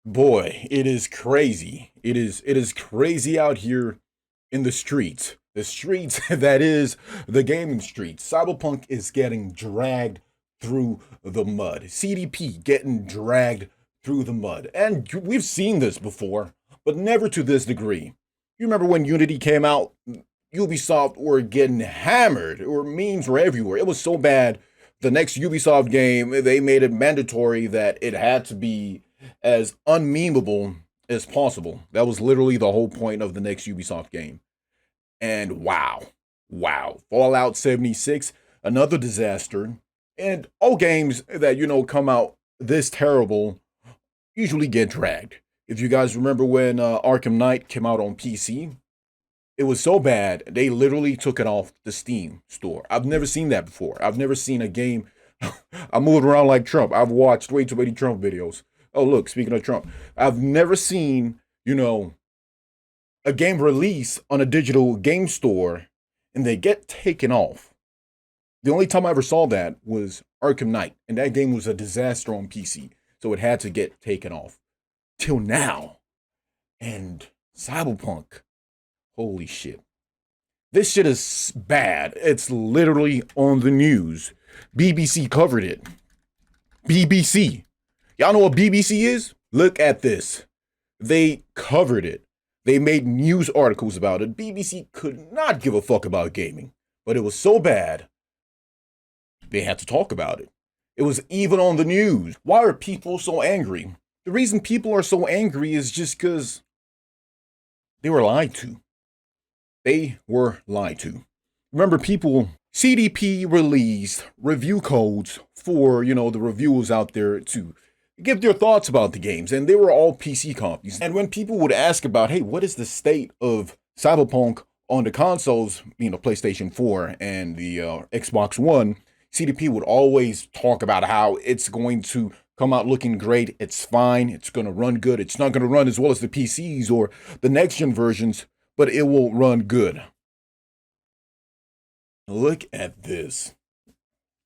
Boy, it is crazy. It is crazy out here in the streets. The streets that is the gaming streets. Cyberpunk is getting dragged through the mud. CDP getting dragged through the mud. And we've seen this before, but never to this degree. You remember when Unity came out? Ubisoft were getting hammered, or memes were everywhere. It was so bad. The next Ubisoft game, they made it mandatory that it had to be as unmemeable as possible. That was literally the whole point of the next Ubisoft game. And wow, Fallout 76, another disaster. And all games that, come out this terrible usually get dragged. If you guys remember when Arkham Knight came out on PC, it was so bad, they literally took it off the Steam store. I've never seen that before. I've never seen a game. I moved around like Trump. I've watched way too many Trump videos. Oh, look, speaking of Trump, I've never seen, a game release on a digital game store and they get taken off. The only time I ever saw that was Arkham Knight, and that game was a disaster on PC, so it had to get taken off. Till now. And Cyberpunk. Holy shit. This shit is bad. It's literally on the news. BBC covered it. BBC. Y'all know what BBC is? Look at this. They covered it. They made news articles about it. BBC could not give a fuck about gaming, but it was so bad, they had to talk about it. It was even on the news. Why are people so angry? The reason people are so angry is just because they were lied to. They were lied to. Remember, CDP released review codes for, the reviewers out there to give their thoughts about the games, and they were all PC copies. And when people would ask about, hey, what is the state of Cyberpunk on the consoles, PlayStation 4 and the Xbox One, CDP would always talk about how it's going to come out looking great, it's fine, it's going to run good, it's not going to run as well as the PCs or the next gen versions, but it will run good. Look at this.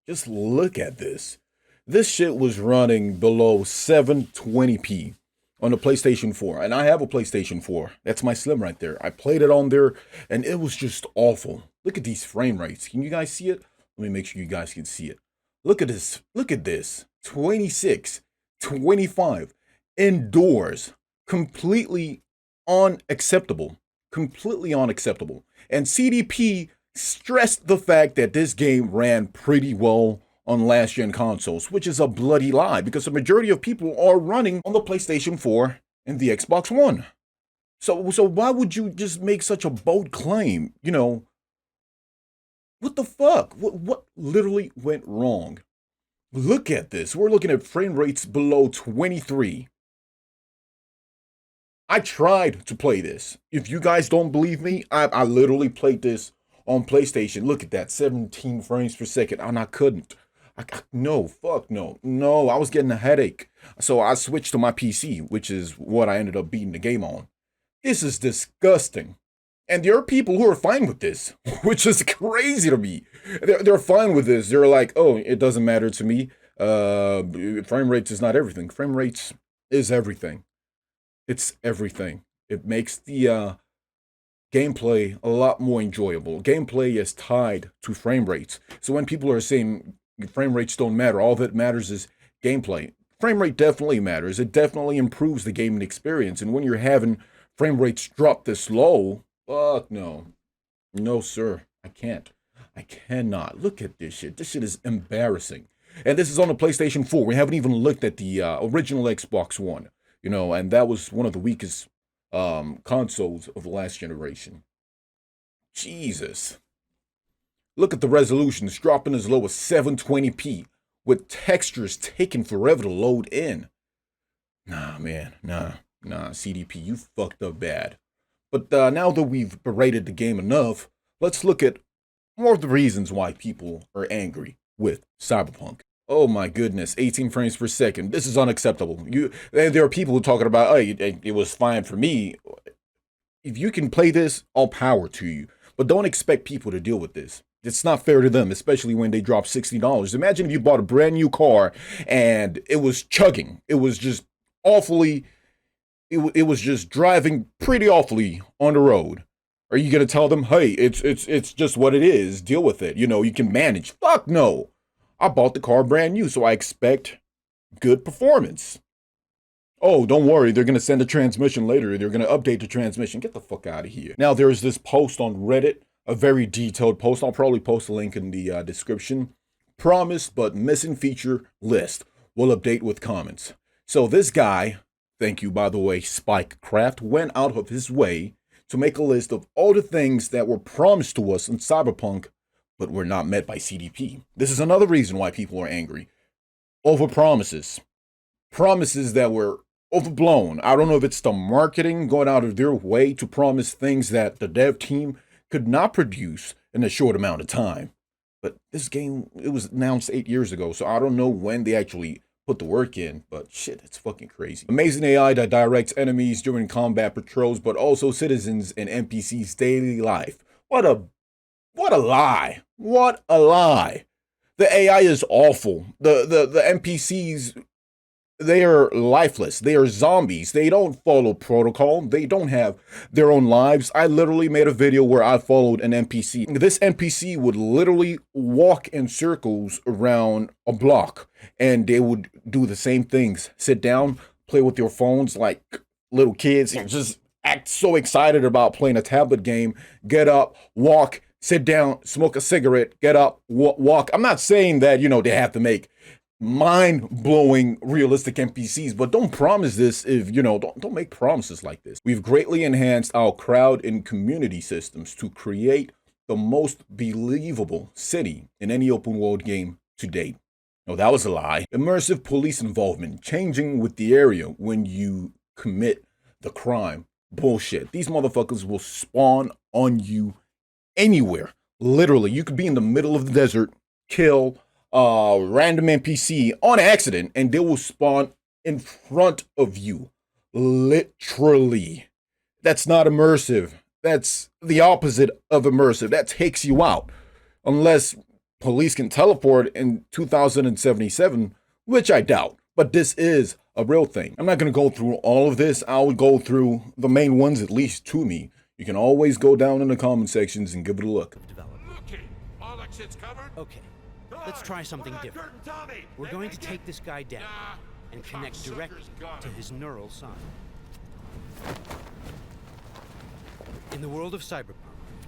Just look at this. This shit was running below 720p on the PlayStation 4. And I have a PlayStation 4. That's my Slim right there. I played it on there and it was just awful. Look at these frame rates. Can you guys see it? Let me make sure you guys can see it. Look at this. Look at this. 26, 25 indoors. Completely unacceptable. Completely unacceptable. And CDP stressed the fact that this game ran pretty well on last gen consoles, which is a bloody lie because the majority of people are running on the PlayStation 4 and the Xbox One. So why would you just make such a bold claim? What the fuck? What literally went wrong? Look at this. We're looking at frame rates below 23. I tried to play this. If you guys don't believe me, I literally played this on PlayStation. Look at that, 17 frames per second, and I couldn't. No, fuck no. No, I was getting a headache. So I switched to my PC, which is what I ended up beating the game on. This is disgusting. And there are people who are fine with this, which is crazy to me. They're fine with this. They're like, oh, it doesn't matter to me. Frame rates is not everything. Frame rates is everything. It's everything. It makes the gameplay a lot more enjoyable. Gameplay is tied to frame rates. So when people are saying frame rates don't matter, all that matters is gameplay. Frame rate definitely matters. It definitely improves the gaming experience. And when you're having frame rates drop this low, fuck no. No, sir. I can't. I cannot. Look at this shit. This shit is embarrassing. And this is on the PlayStation 4. We haven't even looked at the original Xbox One, and that was one of the weakest consoles of the last generation. Jesus. Look at the resolutions dropping as low as 720p with textures taking forever to load in. Nah, man. Nah, CDP, you fucked up bad. But now that we've berated the game enough, let's look at more of the reasons why people are angry with Cyberpunk. Oh my goodness, 18 frames per second. This is unacceptable. There are people who are talking about, oh, it was fine for me. If you can play this, all power to you. But don't expect people to deal with this. It's not fair to them, especially when they drop $60. Imagine if you bought a brand new car and it was chugging. It was just awfully it was just driving pretty awfully on the road. Are you gonna tell them, hey, it's just what it is, deal with it, you can manage? Fuck no. I bought the car brand new, so I expect good performance. Oh, don't worry, they're gonna send a transmission later, they're gonna update the transmission. Get the fuck out of here. Now there's this post on Reddit, a very detailed post. I'll probably post a link in the description. Promised but missing feature list. Will update with comments. So this guy, thank you by the way, Spikecraft, went out of his way to make a list of all the things that were promised to us in Cyberpunk, but were not met by CDP. This is another reason why people are angry. Over promises. Promises that were overblown. I don't know if it's the marketing going out of their way to promise things that the dev team could not produce in a short amount of time. But this game, it was announced 8 years ago, so I don't know when they actually put the work in, but shit, it's fucking crazy. Amazing AI that directs enemies during combat patrols, but also citizens and NPCs' daily life. What a lie. What a lie. The AI is awful. The NPCs, they are lifeless. They are zombies. They don't follow protocol. They don't have their own lives. I literally made a video where I followed an NPC. This NPC would literally walk in circles around a block, and they would do the same things. Sit down, play with your phones like little kids, and just act so excited about playing a tablet game. Get up, walk, sit down, smoke a cigarette, get up, walk. I'm not saying that, they have to make mind-blowing realistic NPCs, but don't promise this if don't make promises like this. We've greatly enhanced our crowd and community systems to create the most believable city in any open world game to date. No, that was a lie. Immersive police involvement, changing with the area when you commit the crime. Bullshit. These motherfuckers will spawn on you anywhere. Literally, you could be in the middle of the desert, kill random NPC on accident, and they will spawn in front of you. Literally. That's not immersive. That's the opposite of immersive. That takes you out. Unless police can teleport in 2077, which I doubt. But this is a real thing. I'm not going to go through all of this. I'll go through the main ones, at least to me. You can always go down in the comment sections and give it a look. Okay. Let's try something different. We're going to take this guy down and connect directly to his neural sign. In the world of Cyberpunk,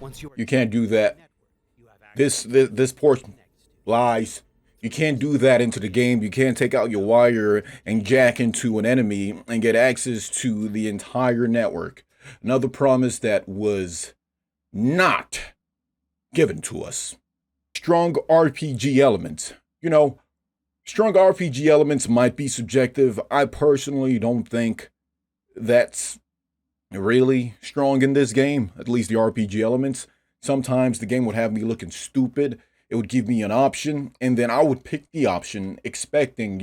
once you can't do that. This portion lies. You can't do that into the game. You can't take out your wire and jack into an enemy and get access to the entire network. Another promise that was not given to us. Strong RPG elements. Strong RPG elements might be subjective. I personally don't think that's really strong in this game, at least the RPG elements. Sometimes the game would have me looking stupid. It would give me an option, and then I would pick the option expecting,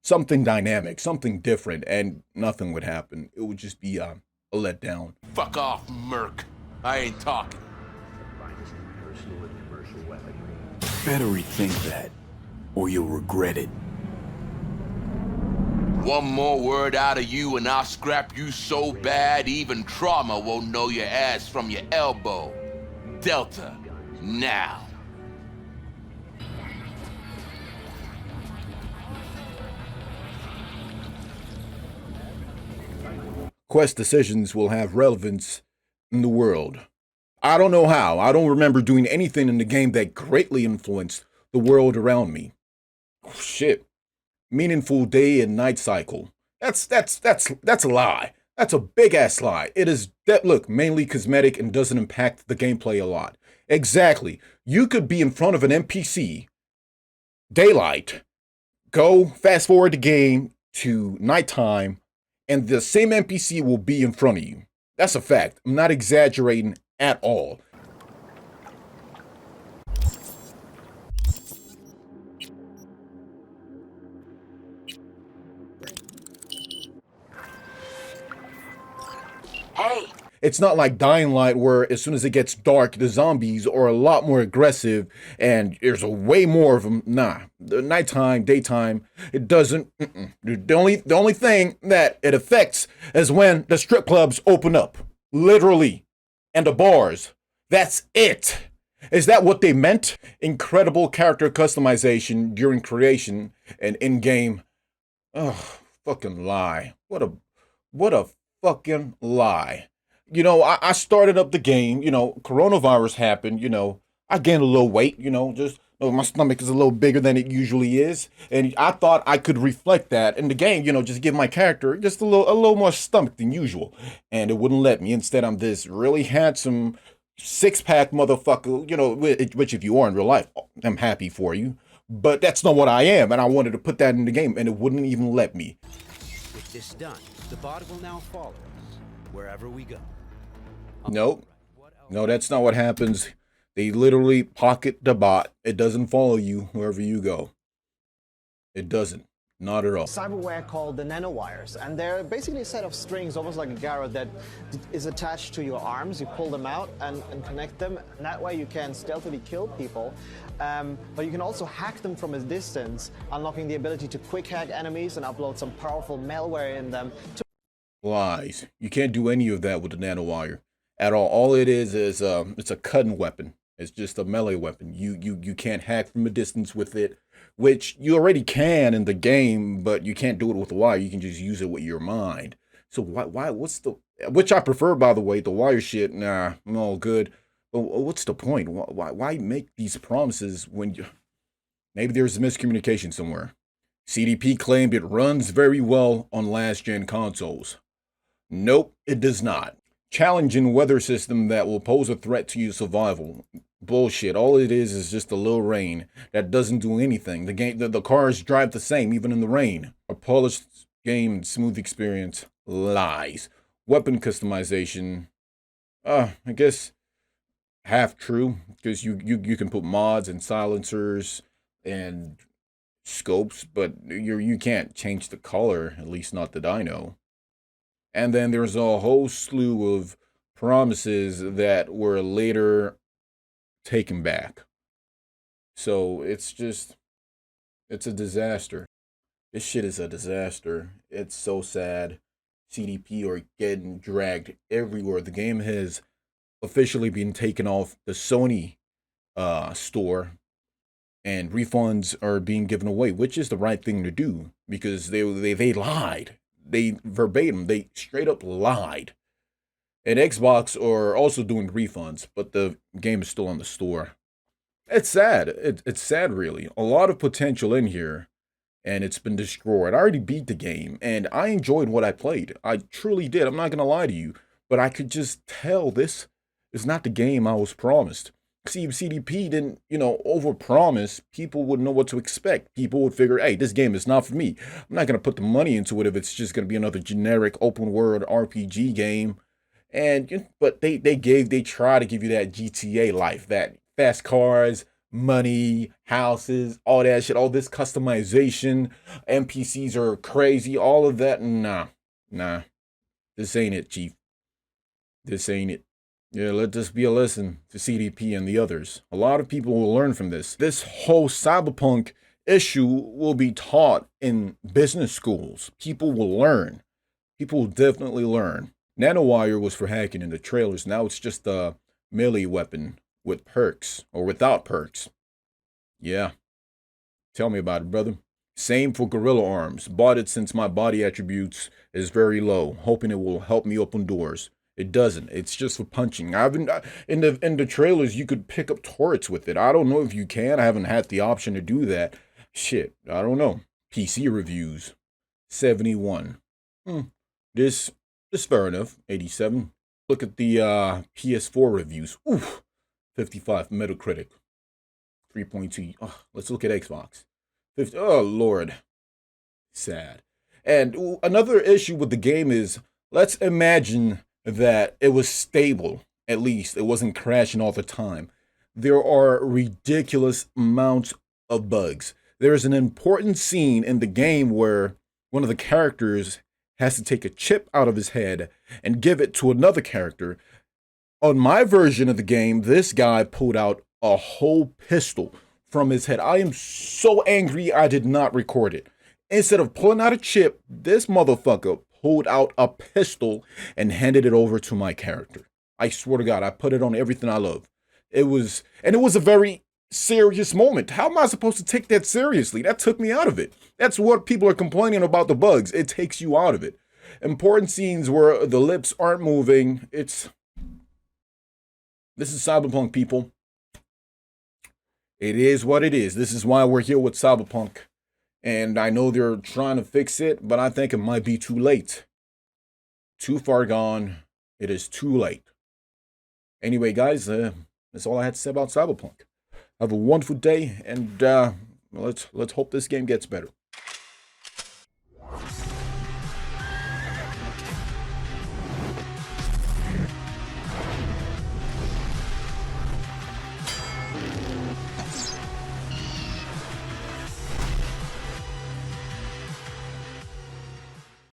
something dynamic, something different, and nothing would happen. It would just be a letdown. Fuck off, Merc. I ain't talking. Better rethink that, or you'll regret it. One more word out of you and I'll scrap you so bad even trauma won't know your ass from your elbow. Delta, now. Quest decisions will have relevance in the world. I don't know how. I don't remember doing anything in the game that greatly influenced the world around me. Oh, shit. Meaningful day and night cycle. That's a lie. That's a big ass lie. It is mainly cosmetic and doesn't impact the gameplay a lot. Exactly. You could be in front of an NPC, daylight, go fast forward the game to nighttime, and the same NPC will be in front of you. That's a fact. I'm not exaggerating at all. Hey. It's not like Dying Light where as soon as it gets dark, the zombies are a lot more aggressive and there's a way more of them. Nah, the nighttime, daytime, it doesn't. The only thing that it affects is when the strip clubs open up, literally, and the bars. That's it. Is that what they meant? Incredible character customization during creation and in-game. Oh, fucking lie. What a fucking lie. I started up the game, coronavirus happened, I gained a little weight, just my stomach is a little bigger than it usually is. And I thought I could reflect that in the game, just give my character just a little more stomach than usual. And it wouldn't let me. Instead, I'm this really handsome six-pack motherfucker, which if you are in real life, I'm happy for you. But that's not what I am, and I wanted to put that in the game, and it wouldn't even let me. With this done, the bot will now follow us wherever we go. Nope. No, that's not what happens. They literally pocket the bot. It doesn't follow you wherever you go. It doesn't. Not at all. Cyberware called the nanowires, and they're basically a set of strings, almost like a garrote, that is attached to your arms. You pull them out and connect them, and that way you can stealthily kill people. But you can also hack them from a distance, unlocking the ability to quick hack enemies and upload some powerful malware in them. Lies. You can't do any of that with the nanowire at all. All it is it's a cutting weapon. It's just a melee weapon. You can't hack from a distance with it, which you already can in the game, but you can't do it with the wire. You can just use it with your mind. So which I prefer, by the way, the wire shit. Nah, I'm all good. But what's the point? Why make these promises when maybe there's a miscommunication somewhere? CDP claimed it runs very well on last-gen consoles. Nope, it does not. Challenging weather system that will pose a threat to your survival. Bullshit. All it is just a little rain that doesn't do anything. The cars drive the same even in the rain. A polished game, smooth experience. Lies. Weapon customization. I guess half true, because you can put mods and silencers and scopes, but you can't change the color, at least not that I know. And then there's a whole slew of promises that were later taken back. So it's a disaster. This shit is a disaster. It's so sad. CDP are getting dragged everywhere. The game has officially been taken off the Sony store, and refunds are being given away, which is the right thing to do, because they lied. They straight up lied. And Xbox are also doing refunds, but the game is still on the store. It's sad. It's sad, really. A lot of potential in here, and it's been destroyed. I already beat the game, and I enjoyed what I played. I truly did. I'm not going to lie to you, but I could just tell this is not the game I was promised. See, if CDP didn't, overpromise, people would know what to expect. People would figure, hey, this game is not for me. I'm not going to put the money into it if it's just going to be another generic open world RPG game. But they try to give you that GTA life, that fast cars, money, houses, all that shit, all this customization. NPCs are crazy, all of that. Nah. This ain't it, Chief. This ain't it. Yeah, let this be a lesson to CDP and the others. A lot of people will learn from this. This whole cyberpunk issue will be taught in business schools. People will learn. People will definitely learn. Nanowire was for hacking in the trailers. Now it's just a melee weapon with perks or without perks. Yeah. Tell me about it, brother. Same for Gorilla Arms. Bought it since my body attributes is very low, hoping it will help me open doors. It doesn't. It's just for punching. In the trailers you could pick up turrets with it. I don't know if you can. I haven't had the option to do that. Shit, I don't know. PC reviews, 71. This is fair enough. 87. Look at the PS4 reviews. Oof, 55. Metacritic, 3.2. Oh, let's look at Xbox. 50. Oh Lord, sad. And another issue with the game is, let's imagine that it was stable. At least it wasn't crashing all the time. There are ridiculous amounts of bugs. There's an important scene in the game where one of the characters has to take a chip out of his head and give it to another character. On my version of the game, this guy pulled out a whole pistol from his head. I am so angry I did not record it. Instead of pulling out a chip, this motherfucker pulled out a pistol and handed it over to my character. I swear to God, I put it on everything I love. It was a very serious moment. How am I supposed to take that seriously? That took me out of it. That's what people are complaining about the bugs. It takes you out of it. Important scenes where the lips aren't moving. This is Cyberpunk, people. It is what it is. This is why we're here with Cyberpunk. And I know they're trying to fix it, but I think it might be too late. Too far gone. It is too late. Anyway, guys, that's all I had to say about Cyberpunk. Have a wonderful day, and let's hope this game gets better.